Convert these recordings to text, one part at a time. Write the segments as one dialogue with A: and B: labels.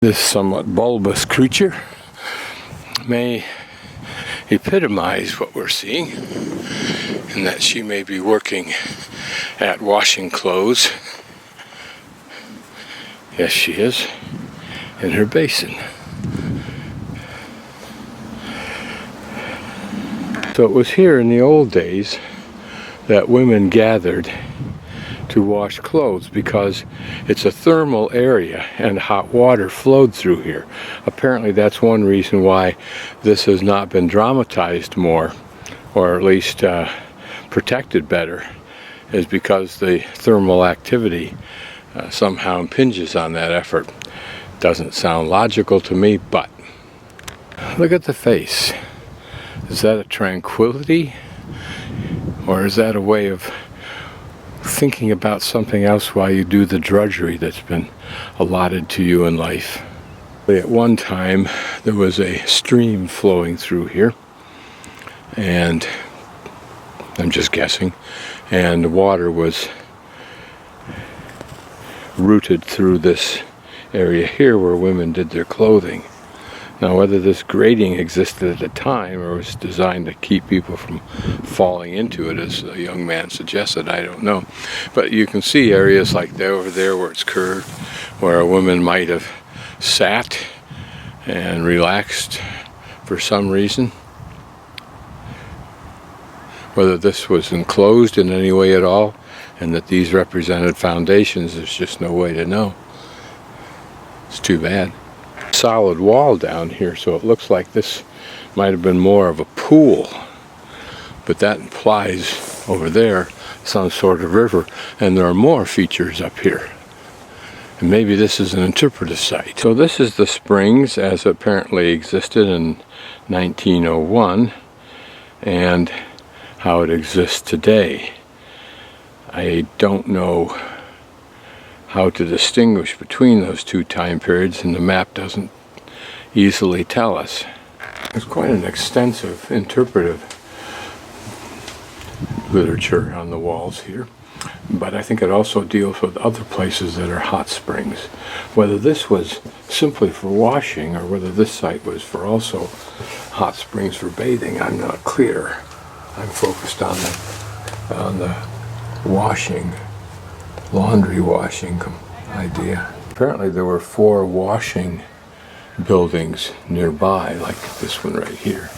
A: This somewhat bulbous creature may epitomize what we're seeing, in that she may be working at washing clothes. Yes, she is, in her basin. So it was here in the old days that women gathered to wash clothes, because it's a thermal area and hot water flowed through here. Apparently that's one reason why this has not been dramatized more, or at least protected better, is because the thermal activity somehow impinges on that effort. Doesn't sound logical to me, but look at the face. Is that a tranquility, or is that a way of thinking about something else while you do the drudgery that's been allotted to you in life? At one time there was a stream flowing through here, and I'm just guessing, and the water was routed through this area here where women did their clothing. Now, whether this grating existed at the time or was designed to keep people from falling into it, as a young man suggested, I don't know. But you can see areas like that over there where it's curved, where a woman might have sat and relaxed for some reason. Whether this was enclosed in any way at all, and that these represented foundations, there's just no way to know. It's too bad. Solid wall down here, so it looks like this might have been more of a pool, but that implies over there some sort of river, and there are more features up here, and maybe this is an interpretive site. So this is the springs as apparently existed in 1901 and how it exists today. I don't know how to distinguish between those two time periods, and the map doesn't easily tell us. There's quite an extensive interpretive literature on the walls here, but I think it also deals with other places that are hot springs. Whether this was simply for washing or whether this site was for also hot springs for bathing, I'm not clear. I'm focused on the washing, laundry washing idea. Apparently there were 4 washing buildings nearby, like this one right here.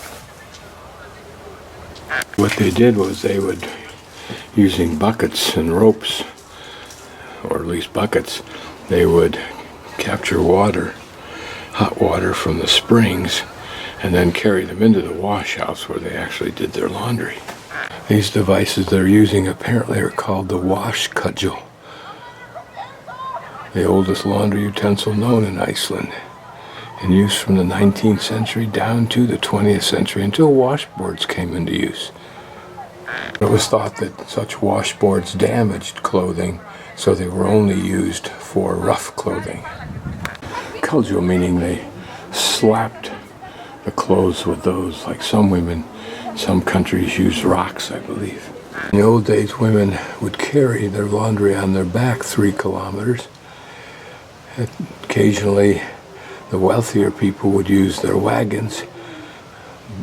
A: What they did was they would, using buckets and ropes, or at least buckets, they would capture water, hot water from the springs, and then carry them into the wash house where they actually did their laundry. These devices they're using apparently are called the wash cudgel, the oldest laundry utensil known in Iceland, in use from the 19th century down to the 20th century, until washboards came into use. It was thought that such washboards damaged clothing, so they were only used for rough clothing. Cudgel meaning they slapped the clothes with those, like some women, some countries use rocks, I believe. In the old days, women would carry their laundry on their back 3 kilometers. Occasionally, the wealthier people would use their wagons.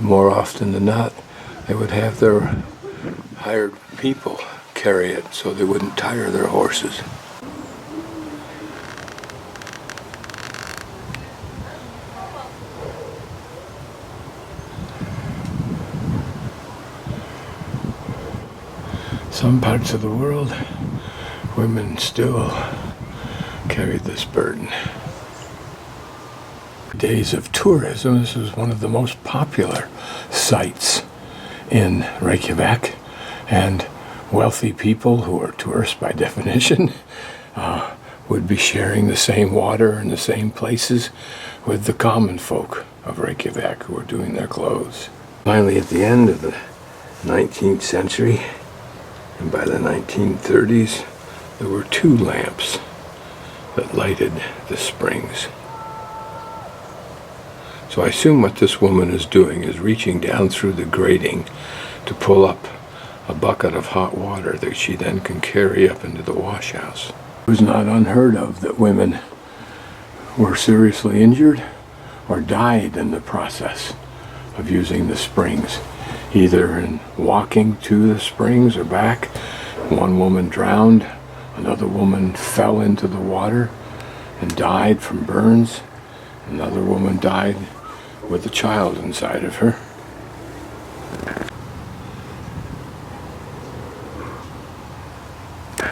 A: More often than not, they would have their hired people carry it so they wouldn't tire their horses. Some parts of the world, women still carry this burden. Days of tourism, this is one of the most popular sites in Reykjavik, and wealthy people, who are tourists by definition, would be sharing the same water and the same places with the common folk of Reykjavik who were doing their clothes. Finally, at the end of the 19th century, and by the 1930s, there were 2 lamps that lighted the springs. So I assume what this woman is doing is reaching down through the grating to pull up a bucket of hot water that she then can carry up into the wash house. It was not unheard of that women were seriously injured or died in the process of using the springs, either in walking to the springs or back. One woman drowned, another woman fell into the water and died from burns. Another woman died with a child inside of her.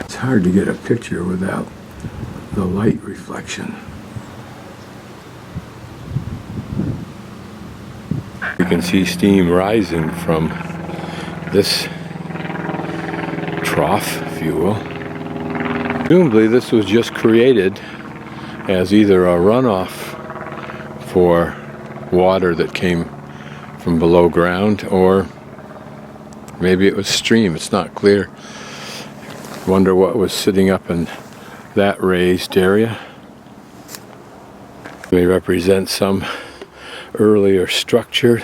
A: It's hard to get a picture without the light reflection. You can see steam rising from this trough, if you will. Presumably this was just created as either a runoff for water that came from below ground, or maybe it was stream. It's not clear. Wonder what was sitting up in that raised area. May represent some earlier structure.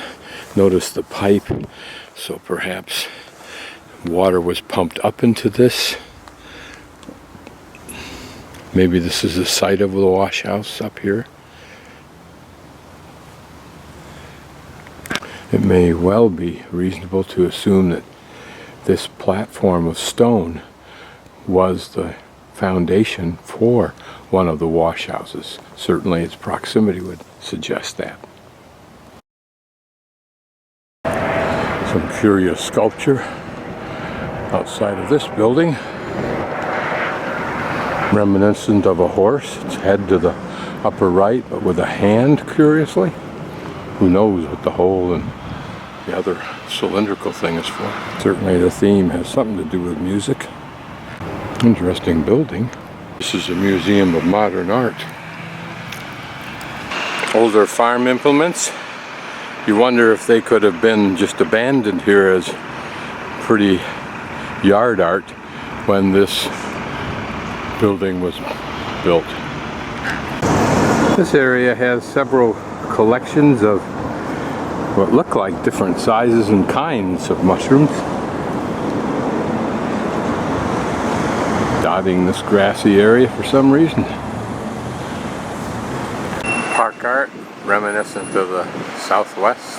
A: Notice the pipe, so perhaps water was pumped up into this. Maybe this is the site of the wash house up here. It may well be reasonable to assume that this platform of stone was the foundation for one of the wash houses. Certainly its proximity would suggest that. Some curious sculpture outside of this building, reminiscent of a horse. Its head to the upper right, but with a hand, curiously. Who knows what the hole and the other cylindrical thing is for. Certainly the theme has something to do with music. Interesting building. This is a museum of modern art. Older farm implements. You wonder if they could have been just abandoned here as pretty yard art when this building was built. This area has several collections of what look like different sizes and kinds of mushrooms dotting this grassy area for some reason. Park art reminiscent of the Southwest.